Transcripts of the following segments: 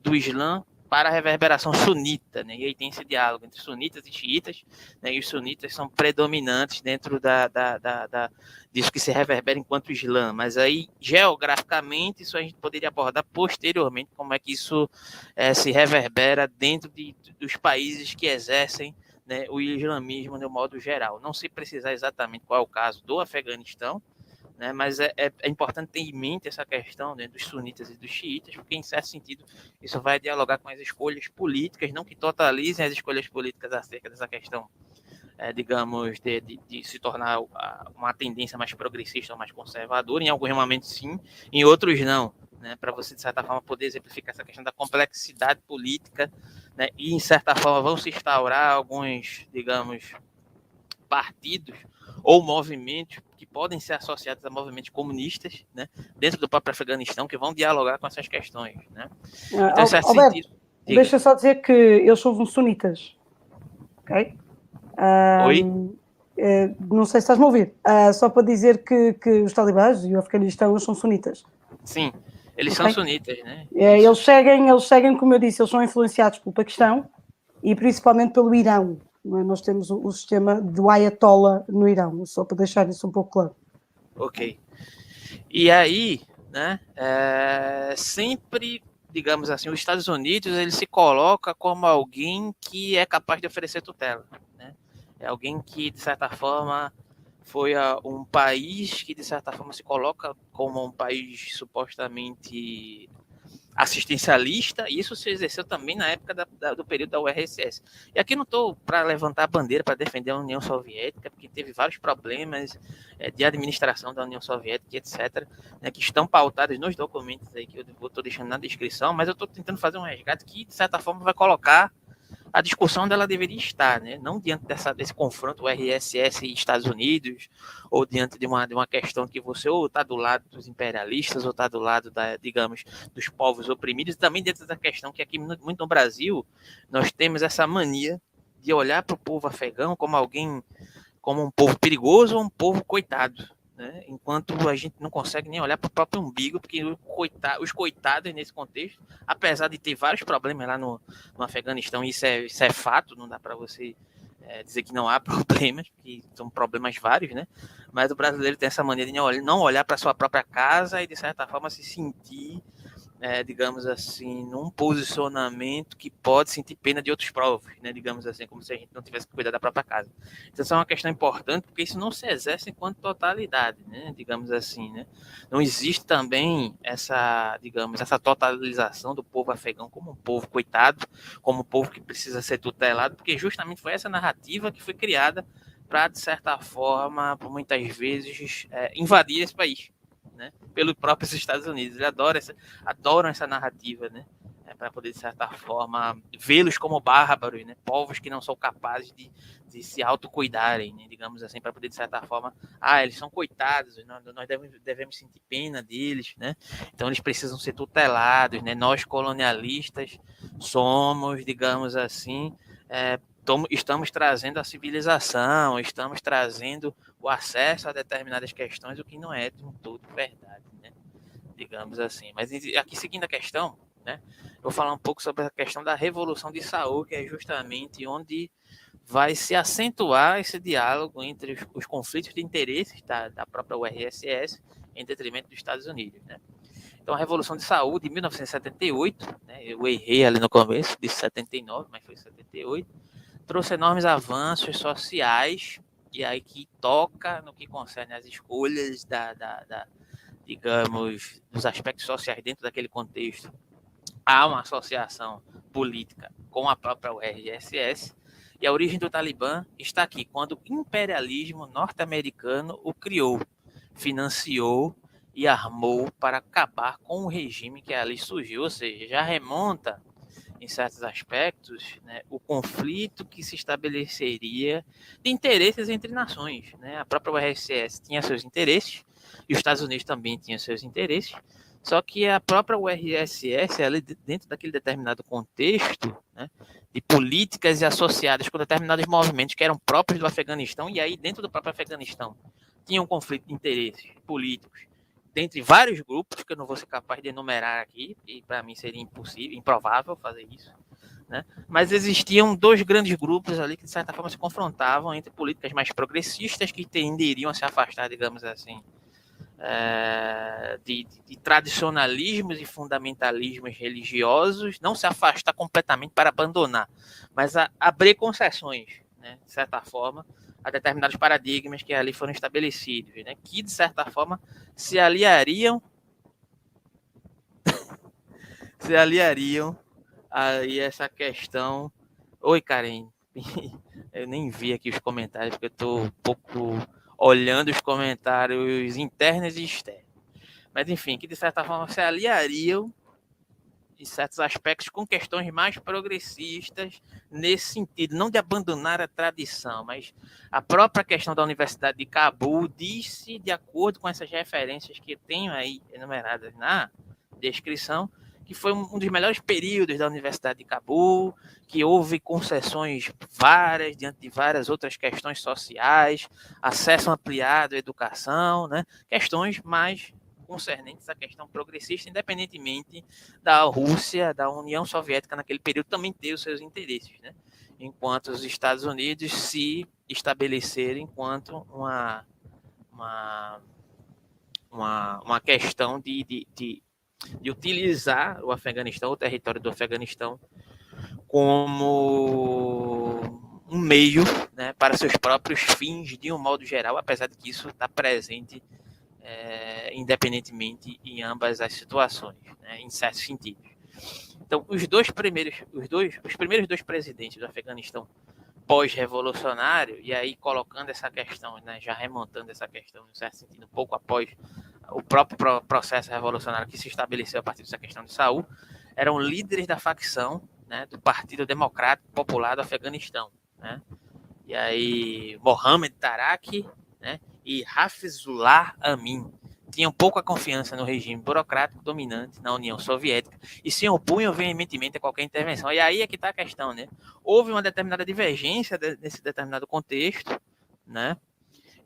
do Islã para a reverberação sunita, né? E aí tem esse diálogo entre sunitas e xiitas, né? E os sunitas são predominantes dentro disso que se reverbera enquanto Islã, mas aí geograficamente isso a gente poderia abordar posteriormente, como é que isso se reverbera dentro dos países que exercem, né, o islamismo de um modo geral. Não sei precisar exatamente qual é o caso do Afeganistão, né, mas é importante ter em mente essa questão, né, dos sunitas e dos xiitas, porque, em certo sentido, isso vai dialogar com as escolhas políticas, não que totalizem as escolhas políticas acerca dessa questão, digamos, de se tornar uma tendência mais progressista ou mais conservadora. Em alguns momentos, sim, em outros, não. Né, para você, de certa forma, poder exemplificar essa questão da complexidade política, né, e, em certa forma, vão se instaurar alguns, digamos, partidos ou movimentos que podem ser associados a movimentos comunistas, né, dentro do próprio Afeganistão, que vão dialogar com essas questões. Né? Então, em certo Alberto, sentido... deixa só dizer que eles são sunitas, ok? Oi? Não sei se estás-me a ouvir. Só para dizer que os talibãs e o Afeganistão eles são sunitas. Sim, eles okay? são sunitas, né? Eles seguem, como eu disse, eles são influenciados pelo Paquistão e principalmente pelo Irão. Nós temos o sistema do Ayatollah no Irão, só para deixar isso um pouco claro. Ok. E aí, né, sempre, digamos assim, os Estados Unidos, ele se coloca como alguém que é capaz de oferecer tutela, né? É alguém que, de certa forma, foi um país que, de certa forma, se coloca como um país supostamente assistencialista, e isso se exerceu também na época do período da URSS. E aqui não estou para levantar a bandeira para defender a União Soviética, porque teve vários problemas de administração da União Soviética, etc., né, que estão pautados nos documentos aí que eu estou deixando na descrição, mas eu estou tentando fazer um resgate que, de certa forma, vai colocar a discussão dela deveria estar, né? Não diante desse confronto URSS e Estados Unidos, ou diante de uma questão que você ou está do lado dos imperialistas, ou está do lado, digamos, dos povos oprimidos, e também dentro da questão que aqui muito no Brasil nós temos essa mania de olhar para o povo afegão como um povo perigoso ou um povo coitado. Né? Enquanto a gente não consegue nem olhar para o próprio umbigo, porque os coitados nesse contexto, apesar de ter vários problemas lá no Afeganistão, isso é fato, não dá para você dizer que não há problemas, porque são problemas vários, né? Mas o brasileiro tem essa mania de não olhar para a sua própria casa e, de certa forma, se sentir, digamos assim, num posicionamento que pode sentir pena de outros povos, né? Digamos assim, como se a gente não tivesse que cuidar da própria casa. Então, isso é uma questão importante, porque isso não se exerce enquanto totalidade, né? Digamos assim, né? Não existe também essa, digamos, essa totalização do povo afegão como um povo coitado, como um povo que precisa ser tutelado, porque justamente foi essa narrativa que foi criada para, de certa forma, por muitas vezes, invadir esse país. Né, pelos próprios Estados Unidos. Eles adoram essa narrativa, né, para poder, de certa forma, vê-los como bárbaros, né, povos que não são capazes de se autocuidarem, né, digamos assim, para poder, de certa forma, eles são coitados, nós devemos sentir pena deles, né, então eles precisam ser tutelados, né, nós colonialistas somos, digamos assim, estamos trazendo a civilização, estamos trazendo o acesso a determinadas questões, o que não é de um todo verdade, né? Digamos assim. Mas aqui, seguindo a questão, né, eu vou falar um pouco sobre a questão da Revolução de Saul, que é justamente onde vai se acentuar esse diálogo entre os conflitos de interesses da própria URSS em detrimento dos Estados Unidos, né? Então, a Revolução de Saul, de 1978, né, eu errei ali no começo, disse 79, mas foi 78, trouxe enormes avanços sociais, e aí que toca no que concerne as escolhas digamos, dos aspectos sociais dentro daquele contexto. Há uma associação política com a própria URSS, e a origem do Talibã está aqui, quando o imperialismo norte-americano o criou, financiou e armou para acabar com o regime que ali surgiu, ou seja, já remonta em certos aspectos, né, o conflito que se estabeleceria de interesses entre nações. Né? A própria URSS tinha seus interesses, e os Estados Unidos também tinham seus interesses, só que a própria URSS, ela, dentro daquele determinado contexto, né, de políticas associadas com determinados movimentos que eram próprios do Afeganistão, e aí dentro do próprio Afeganistão tinha um conflito de interesses políticos dentre vários grupos, que eu não vou ser capaz de enumerar aqui, e para mim seria impossível, improvável fazer isso, né? Mas existiam dois grandes grupos ali que, de certa forma, se confrontavam entre políticas mais progressistas, que tenderiam a se afastar, digamos assim, de tradicionalismos e fundamentalismos religiosos, não se afastar completamente para abandonar, mas abrir concessões, né, de certa forma, a determinados paradigmas que ali foram estabelecidos, né, que, de certa forma, se aliariam aí essa questão. Oi, Karen. Eu nem vi aqui os comentários, porque eu estou um pouco olhando os comentários internos e externos. Mas, enfim, que de certa forma se aliariam em certos aspectos com questões mais progressistas nesse sentido, não de abandonar a tradição, mas a própria questão da Universidade de Cabul disse, de acordo com essas referências que eu tenho aí enumeradas na descrição, que foi um dos melhores períodos da Universidade de Cabul, que houve concessões várias diante de várias outras questões sociais, acesso ampliado à educação, né? Questões mais concernentes à questão progressista, independentemente da Rússia, da União Soviética naquele período também ter os seus interesses, né? Enquanto os Estados Unidos se estabeleceram enquanto uma questão de utilizar o Afeganistão, o território do Afeganistão, como um meio, né, para seus próprios fins, de um modo geral, apesar de que isso está presente independentemente em ambas as situações, né, em certos sentidos. Então, os primeiros dois presidentes do Afeganistão pós-revolucionário, e aí colocando essa questão, né, já remontando essa questão, em certo sentido, um pouco após o próprio processo revolucionário que se estabeleceu a partir dessa questão de Saul, eram líderes da facção, né, do Partido Democrático Popular do Afeganistão, né? E aí Mohamed Taraki, né, e Hafizullah Amin tinham pouca confiança no regime burocrático dominante na União Soviética e se opunham veementemente a qualquer intervenção. E aí é que está a questão, né? Houve uma determinada divergência nesse determinado contexto, né?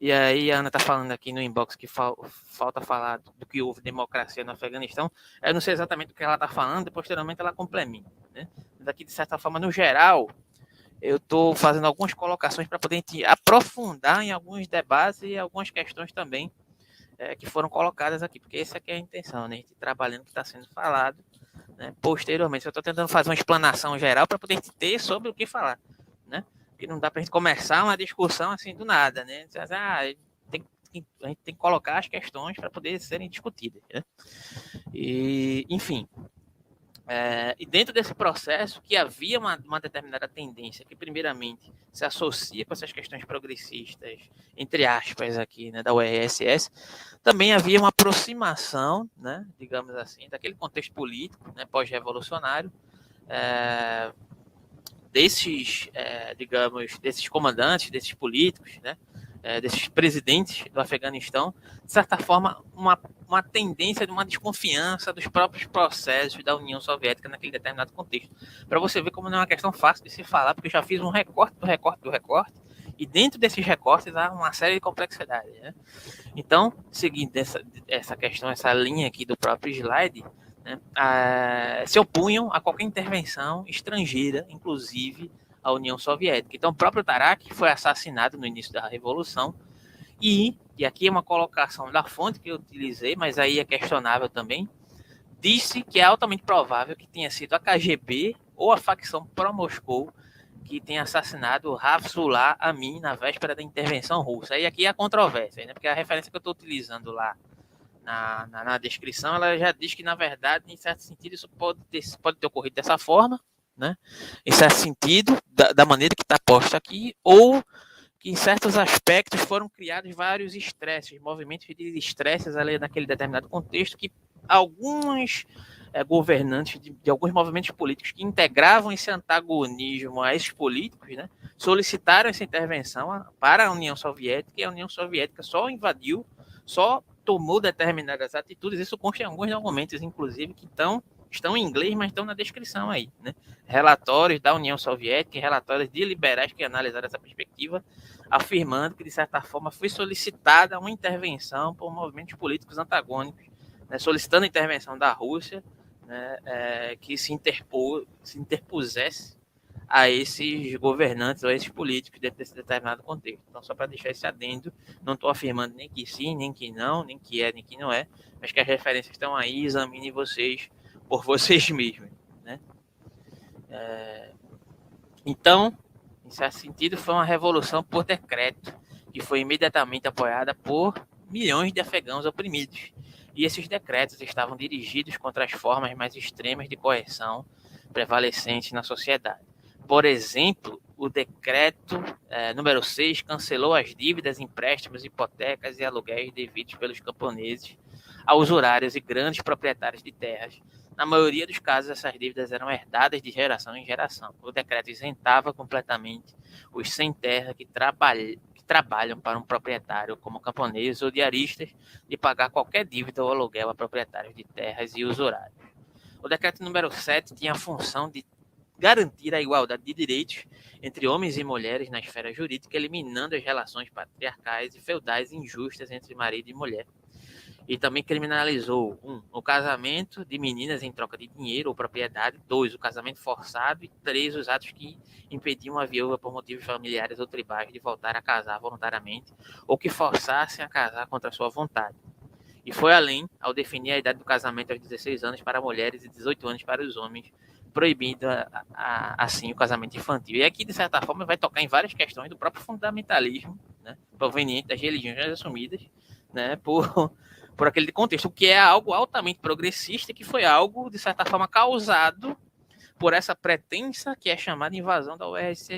E aí a Ana está falando aqui no inbox que falta falar do que houve democracia no Afeganistão. Eu não sei exatamente o que ela está falando, e posteriormente ela complementa, né? Daqui, de certa forma, no geral, eu estou fazendo algumas colocações para poder aprofundar em alguns debates e algumas questões também que foram colocadas aqui, porque essa aqui é a intenção, né? A gente trabalhando o que está sendo falado, né? Posteriormente. Eu estou tentando fazer uma explanação geral para poder ter sobre o que falar, né? Porque não dá para a gente começar uma discussão assim do nada, né? A gente tem que colocar as questões para poder serem discutidas, né? E, enfim, e dentro desse processo que havia uma determinada tendência que primeiramente se associa com essas questões progressistas, entre aspas aqui, né, da URSS, também havia uma aproximação, né, digamos assim, daquele contexto político, né, pós-revolucionário, desses comandantes, desses políticos, né, desses presidentes do Afeganistão, de certa forma, uma tendência de uma desconfiança dos próprios processos da União Soviética naquele determinado contexto. Para você ver como não é uma questão fácil de se falar, porque eu já fiz um recorte do recorte, e dentro desses recortes há uma série de complexidades, né? Então, seguindo essa questão, essa linha aqui do próprio slide, né, se opunham a qualquer intervenção estrangeira, inclusive a União Soviética. Então, o próprio Taraki foi assassinado no início da Revolução e aqui é uma colocação da fonte que eu utilizei, mas aí é questionável também, disse que é altamente provável que tenha sido a KGB ou a facção pró-Moscou que tenha assassinado Hafizullah Amin na véspera da intervenção russa. E aqui é a controvérsia, né? Porque a referência que eu estou utilizando lá na descrição, ela já diz que, na verdade, em certo sentido, isso pode ter ocorrido dessa forma, né? Em certo sentido, da maneira que está posta aqui, ou que em certos aspectos foram criados vários estresses, movimentos de estresses ali naquele determinado contexto, que alguns governantes de alguns movimentos políticos que integravam esse antagonismo a esses políticos, né, solicitaram essa intervenção para a União Soviética, e a União Soviética só invadiu, só tomou determinadas atitudes, isso consta em alguns documentos, inclusive, que estão estão em inglês, mas estão na descrição aí, né? Relatórios da União Soviética e relatórios de liberais que analisaram essa perspectiva, afirmando que, de certa forma, foi solicitada uma intervenção por movimentos políticos antagônicos, né, solicitando a intervenção da Rússia, né, que se interpusesse a esses governantes ou a esses políticos dentro desse determinado contexto. Então, só para deixar esse adendo, não estou afirmando nem que sim, nem que não, nem que é, nem que não é, mas que as referências estão aí, examinem vocês por vocês mesmos, né? Então, em certo sentido, foi uma revolução por decreto, que foi imediatamente apoiada por milhões de afegãos oprimidos. E esses decretos estavam dirigidos contra as formas mais extremas de coerção prevalecentes na sociedade. Por exemplo, o decreto número 6 cancelou as dívidas, empréstimos, hipotecas e aluguéis devidos pelos camponeses a usurários e grandes proprietários de terras. Na maioria dos casos, essas dívidas eram herdadas de geração em geração. O decreto isentava completamente os sem terra que trabalham para um proprietário, como camponeses ou diaristas, de pagar qualquer dívida ou aluguel a proprietários de terras e usurários. O decreto número 7 tinha a função de garantir a igualdade de direitos entre homens e mulheres na esfera jurídica, eliminando as relações patriarcais e feudais injustas entre marido e mulher. E também criminalizou, 1, o casamento de meninas em troca de dinheiro ou propriedade, 2, o casamento forçado e 3, os atos que impediam a viúva por motivos familiares ou tribais de voltar a casar voluntariamente ou que forçassem a casar contra sua vontade. E foi além ao definir a idade do casamento aos 16 anos para mulheres e 18 anos para os homens, proibindo assim o casamento infantil. E aqui, de certa forma, vai tocar em várias questões do próprio fundamentalismo, né, proveniente das religiões assumidas, né, por aquele contexto, que é algo altamente progressista, que foi algo, de certa forma, causado por essa pretensa que é chamada invasão da URSS,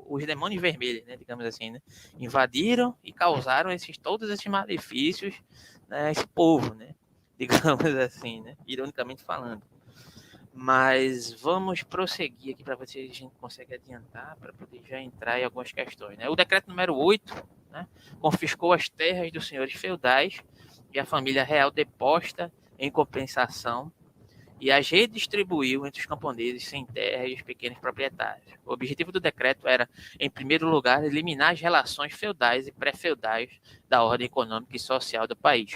os demônios vermelhos, né, digamos assim, né, invadiram e causaram todos esses malefícios, né, esse povo, né, digamos assim, né, ironicamente falando. Mas vamos prosseguir aqui para ver se a gente consegue adiantar, para poder já entrar em algumas questões, né. O decreto número 8, né, confiscou as terras dos senhores feudais e a família real deposta em compensação e as redistribuiu entre os camponeses sem terra e os pequenos proprietários. O objetivo do decreto era, em primeiro lugar, eliminar as relações feudais e pré-feudais da ordem econômica e social do país.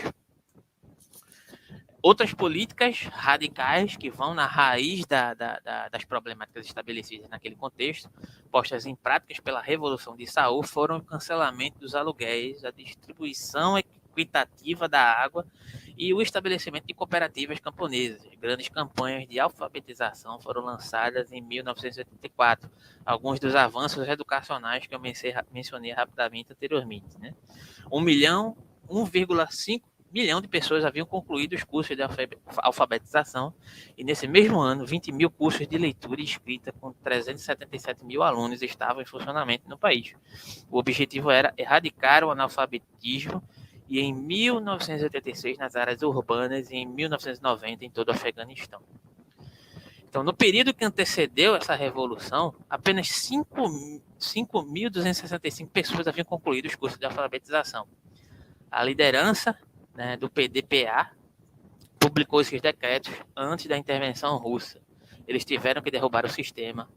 Outras políticas radicais que vão na raiz das problemáticas estabelecidas naquele contexto, postas em práticas pela Revolução de Saul, foram o cancelamento dos aluguéis, a distribuição equitativa da água e o estabelecimento de cooperativas camponesas. Grandes campanhas de alfabetização foram lançadas em 1984. Alguns dos avanços educacionais que eu mencionei rapidamente anteriormente, né? 1,5 milhão de pessoas haviam concluído os cursos de alfabetização e, nesse mesmo ano, 20 mil cursos de leitura e escrita com 377 mil alunos estavam em funcionamento no país. O objetivo era erradicar o analfabetismo e, em 1986, nas áreas urbanas e em 1990 em todo o Afeganistão. Então, no período que antecedeu essa revolução, apenas 5.265 pessoas haviam concluído os cursos de alfabetização. A liderança, né, do PDPA publicou esses decretos antes da intervenção russa. Eles tiveram que derrubar o sistema,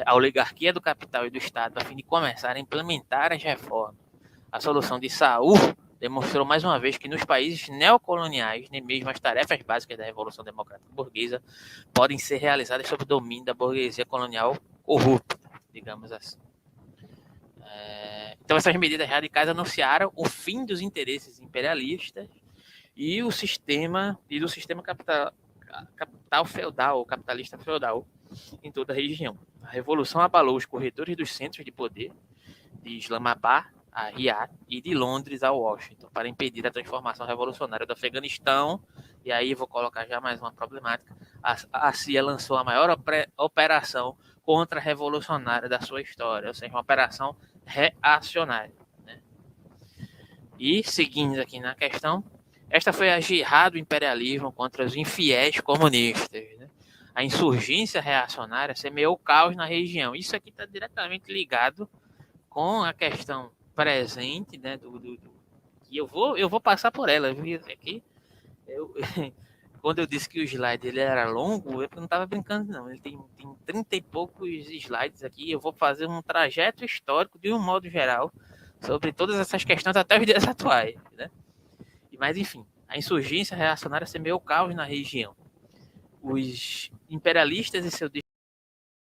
a oligarquia do capital e do Estado, a fim de começar a implementar as reformas. A solução de Saul demonstrou mais uma vez que nos países neocoloniais, nem mesmo as tarefas básicas da Revolução Democrática Burguesa podem ser realizadas sob o domínio da burguesia colonial corrupta, digamos assim. Então, essas medidas radicais anunciaram o fim dos interesses imperialistas e do sistema capital feudal, capitalista feudal, em toda a região. A revolução abalou os corredores dos centros de poder, de Islamabad a Riad e de Londres a Washington, para impedir a transformação revolucionária do Afeganistão. E aí vou colocar já mais uma problemática. A CIA lançou a maior operação contra-revolucionária da sua história, ou seja, uma operação reacionária, né? E, seguindo aqui na questão, esta foi a jihad do imperialismo contra os infiéis comunistas, né? A insurgência reacionária semeou o caos na região. Isso aqui está diretamente ligado com a questão presente, né, que eu vou passar por ela, viu? Aqui quando eu disse que o slide ele era longo, eu não estava brincando, não. Ele tem 30 e poucos slides aqui. Eu vou fazer um trajeto histórico, de um modo geral, sobre todas essas questões até os dias atuais, né? Mas, enfim, a insurgência reacionária semeou caos na região. Os imperialistas e seus